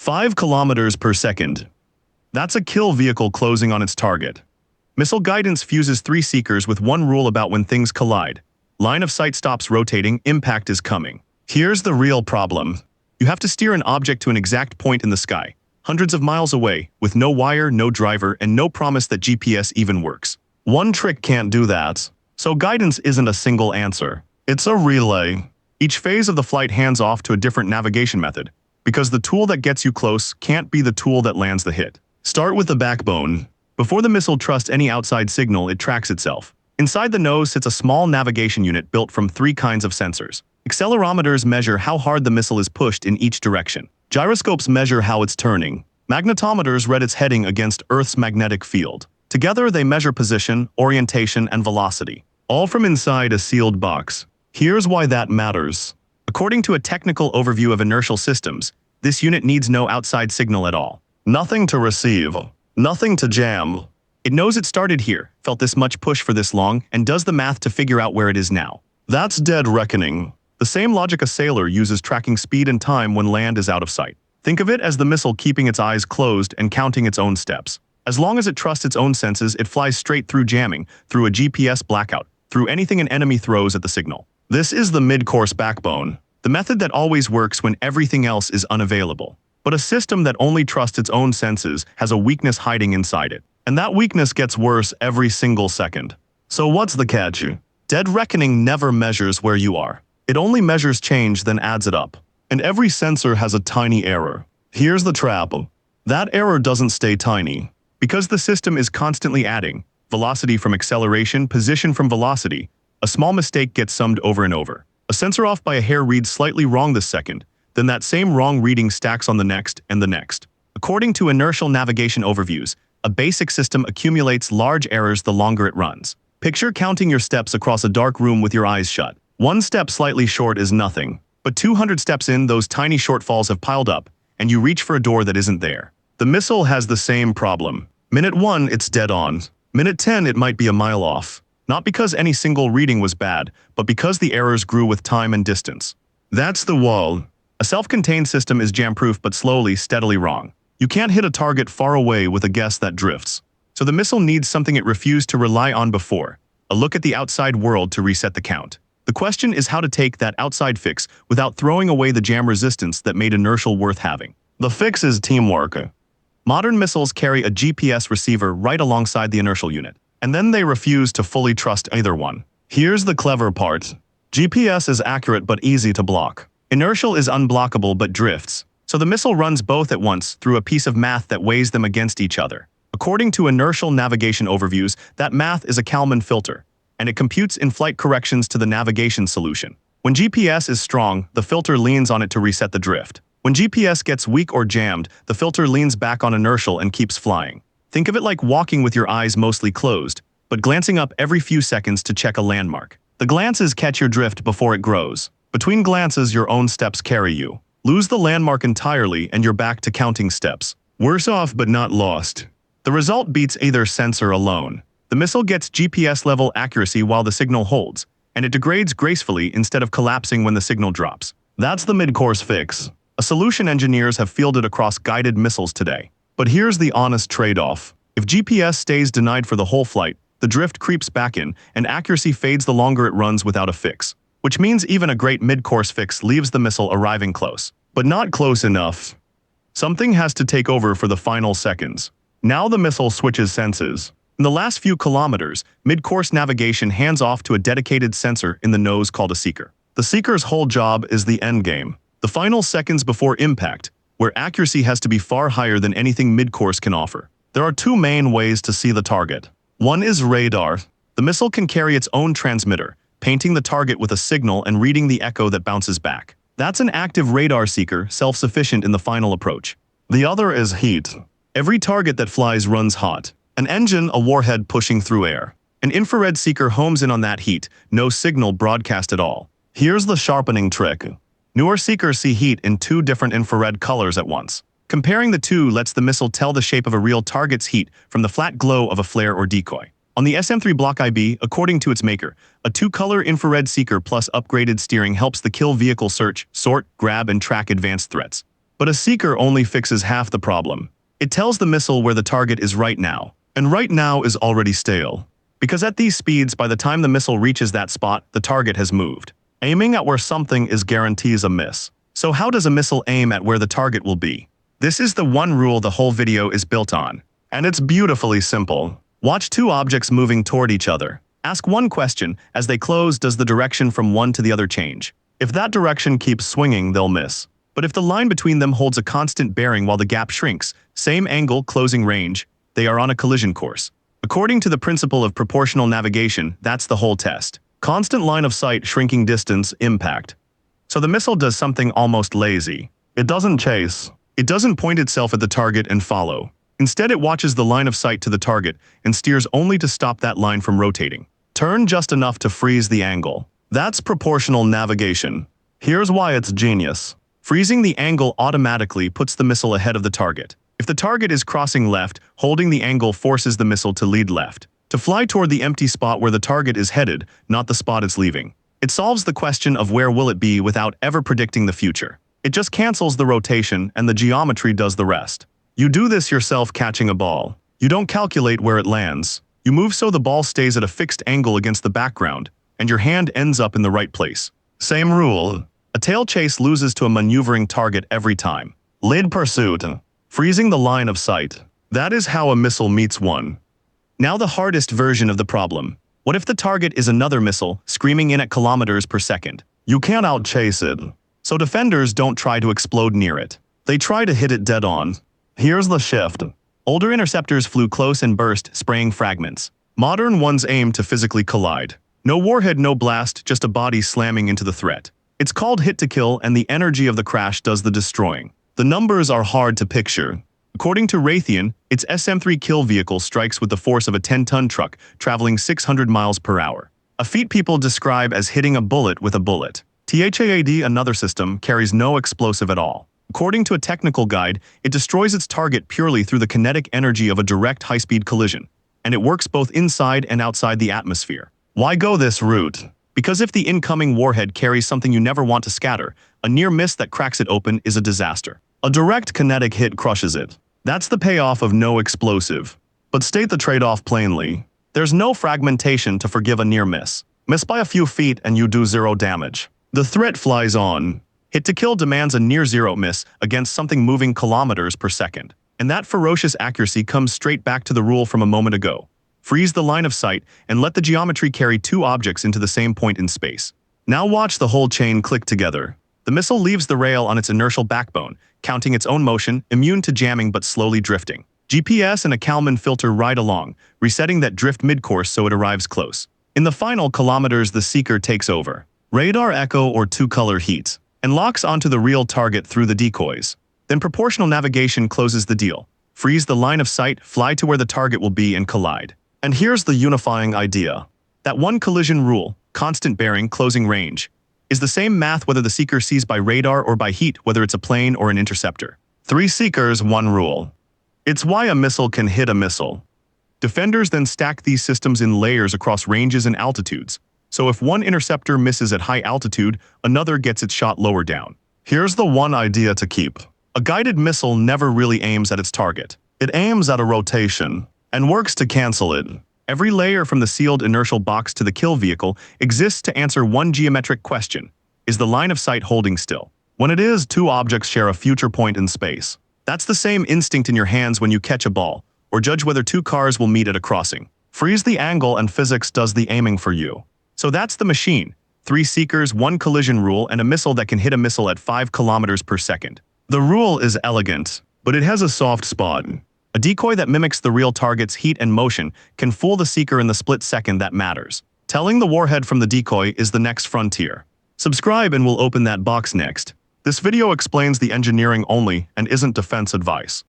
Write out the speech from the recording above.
5 kilometers per second. That's a kill vehicle closing on its target. Missile guidance fuses 3 seekers with one rule about when things collide. Line of sight stops rotating, impact is coming. Here's the real problem. You have to steer an object to an exact point in the sky, hundreds of miles away, with no wire, no driver, and no promise that GPS even works. One trick can't do that. So guidance isn't a single answer. It's a relay. Each phase of the flight hands off to a different navigation method, because the tool that gets you close can't be the tool that lands the hit. Start with the backbone. Before the missile trusts any outside signal, it tracks itself. Inside the nose sits a small navigation unit built from 3 kinds of sensors. Accelerometers measure how hard the missile is pushed in each direction. Gyroscopes measure how it's turning. Magnetometers read its heading against Earth's magnetic field. Together, they measure position, orientation, and velocity, all from inside a sealed box. Here's why that matters. According to a technical overview of inertial systems, this unit needs no outside signal at all. Nothing to receive. Nothing to jam. It knows it started here, felt this much push for this long, and does the math to figure out where it is now. That's dead reckoning. The same logic a sailor uses tracking speed and time when land is out of sight. Think of it as the missile keeping its eyes closed and counting its own steps. As long as it trusts its own senses, it flies straight through jamming, through a GPS blackout, through anything an enemy throws at the signal. This is the mid-course backbone, the method that always works when everything else is unavailable. But a system that only trusts its own senses has a weakness hiding inside it. And that weakness gets worse every single second. So what's the catch? Dead reckoning never measures where you are. It only measures change, then adds it up. And every sensor has a tiny error. Here's the trap. That error doesn't stay tiny. Because the system is constantly adding velocity from acceleration, position from velocity, a small mistake gets summed over and over. A sensor off by a hair reads slightly wrong this second, then that same wrong reading stacks on the next and the next. According to inertial navigation overviews, a basic system accumulates large errors the longer it runs. Picture counting your steps across a dark room with your eyes shut. 1 step slightly short is nothing, but 200 steps in, those tiny shortfalls have piled up, and you reach for a door that isn't there. The missile has the same problem. Minute 1, it's dead on. Minute 10, it might be a mile off. Not because any single reading was bad, but because the errors grew with time and distance. That's the wall. A self-contained system is jam-proof but slowly, steadily wrong. You can't hit a target far away with a guess that drifts. So the missile needs something it refused to rely on before, a look at the outside world to reset the count. The question is how to take that outside fix without throwing away the jam resistance that made inertial worth having. The fix is teamwork. Modern missiles carry a GPS receiver right alongside the inertial unit, and then they refuse to fully trust either one. Here's the clever part. GPS is accurate but easy to block. Inertial is unblockable but drifts, so the missile runs both at once through a piece of math that weighs them against each other. According to inertial navigation overviews, that math is a Kalman filter, and it computes in-flight corrections to the navigation solution. When GPS is strong, the filter leans on it to reset the drift. When GPS gets weak or jammed, the filter leans back on inertial and keeps flying. Think of it like walking with your eyes mostly closed, but glancing up every few seconds to check a landmark. The glances catch your drift before it grows. Between glances, your own steps carry you. Lose the landmark entirely and you're back to counting steps. Worse off but not lost. The result beats either sensor alone. The missile gets GPS-level accuracy while the signal holds, and it degrades gracefully instead of collapsing when the signal drops. That's the mid-course fix. A solution engineers have fielded across guided missiles today. But here's the honest trade-off. If GPS stays denied for the whole flight, the drift creeps back in, and accuracy fades the longer it runs without a fix. Which means even a great mid-course fix leaves the missile arriving close. But not close enough. Something has to take over for the final seconds. Now the missile switches senses. In the last few kilometers, mid-course navigation hands off to a dedicated sensor in the nose called a seeker. The seeker's whole job is the endgame, the final seconds before impact, where accuracy has to be far higher than anything mid-course can offer. There are 2 main ways to see the target. One is radar. The missile can carry its own transmitter, painting the target with a signal and reading the echo that bounces back. That's an active radar seeker, self-sufficient in the final approach. The other is heat. Every target that flies runs hot. An engine, a warhead pushing through air. An infrared seeker homes in on that heat, no signal broadcast at all. Here's the sharpening trick. Newer seekers see heat in 2 different infrared colors at once. Comparing the 2 lets the missile tell the shape of a real target's heat from the flat glow of a flare or decoy. On the SM-3 Block IB, according to its maker, a 2-color infrared seeker plus upgraded steering helps the kill vehicle search, sort, grab, and track advanced threats. But a seeker only fixes half the problem. It tells the missile where the target is right now, and right now is already stale. Because at these speeds, by the time the missile reaches that spot, the target has moved. Aiming at where something is guarantees a miss. So how does a missile aim at where the target will be? This is the one rule the whole video is built on. And it's beautifully simple. Watch two objects moving toward each other. Ask one question: as they close, does the direction from one to the other change? If that direction keeps swinging, they'll miss. But if the line between them holds a constant bearing while the gap shrinks, same angle, closing range, they are on a collision course. According to the principle of proportional navigation, that's the whole test. Constant line of sight, shrinking distance, impact. So the missile does something almost lazy. It doesn't chase. It doesn't point itself at the target and follow. Instead, it watches the line of sight to the target and steers only to stop that line from rotating. Turn just enough to freeze the angle. That's proportional navigation. Here's why it's genius. Freezing the angle automatically puts the missile ahead of the target. If the target is crossing left, holding the angle forces the missile to lead left, to fly toward the empty spot where the target is headed, not the spot it's leaving. It solves the question of where will it be without ever predicting the future. It just cancels the rotation and the geometry does the rest. You do this yourself catching a ball. You don't calculate where it lands. You move so the ball stays at a fixed angle against the background, and your hand ends up in the right place. Same rule. A tail chase loses to a maneuvering target every time. Lead pursuit. Freezing the line of sight. That is how a missile meets one. Now the hardest version of the problem. What if the target is another missile, screaming in at kilometers per second? You can't outchase it. So defenders don't try to explode near it. They try to hit it dead on. Here's the shift. Older interceptors flew close and burst, spraying fragments. Modern ones aim to physically collide. No warhead, no blast, just a body slamming into the threat. It's called hit to kill, and the energy of the crash does the destroying. The numbers are hard to picture. According to Raytheon, its SM-3 kill vehicle strikes with the force of a 10-ton truck, traveling 600 miles per hour. A feat people describe as hitting a bullet with a bullet. THAAD, another system, carries no explosive at all. According to a technical guide, it destroys its target purely through the kinetic energy of a direct high-speed collision, and it works both inside and outside the atmosphere. Why go this route? Because if the incoming warhead carries something you never want to scatter, a near miss that cracks it open is a disaster. A direct kinetic hit crushes it. That's the payoff of no explosive. But state the trade-off plainly. There's no fragmentation to forgive a near miss. Miss by a few feet and you do zero damage. The threat flies on. Hit to kill demands a near-zero miss against something moving kilometers per second. And that ferocious accuracy comes straight back to the rule from a moment ago. Freeze the line of sight and let the geometry carry two objects into the same point in space. Now watch the whole chain click together. The missile leaves the rail on its inertial backbone, counting its own motion, immune to jamming but slowly drifting. GPS and a Kalman filter ride along, resetting that drift mid-course so it arrives close. In the final kilometers, the seeker takes over. Radar echo or two-color heat, and locks onto the real target through the decoys. Then proportional navigation closes the deal. Freeze the line of sight, fly to where the target will be and collide. And here's the unifying idea. That one collision rule, constant bearing, closing range, is the same math whether the seeker sees by radar or by heat, whether it's a plane or an interceptor. 3 seekers, 1 rule. It's why a missile can hit a missile. Defenders then stack these systems in layers across ranges and altitudes. So if one interceptor misses at high altitude, another gets its shot lower down. Here's the one idea to keep. A guided missile never really aims at its target. It aims at a rotation and works to cancel it. Every layer from the sealed inertial box to the kill vehicle exists to answer one geometric question. Is the line of sight holding still? When it is, two objects share a future point in space. That's the same instinct in your hands when you catch a ball, or judge whether two cars will meet at a crossing. Freeze the angle and physics does the aiming for you. So that's the machine. 3 seekers, 1 collision rule, and a missile that can hit a missile at 5 kilometers per second. The rule is elegant, but it has a soft spot. A decoy that mimics the real target's heat and motion can fool the seeker in the split second that matters. Telling the warhead from the decoy is the next frontier. Subscribe and we'll open that box next. This video explains the engineering only and isn't defense advice.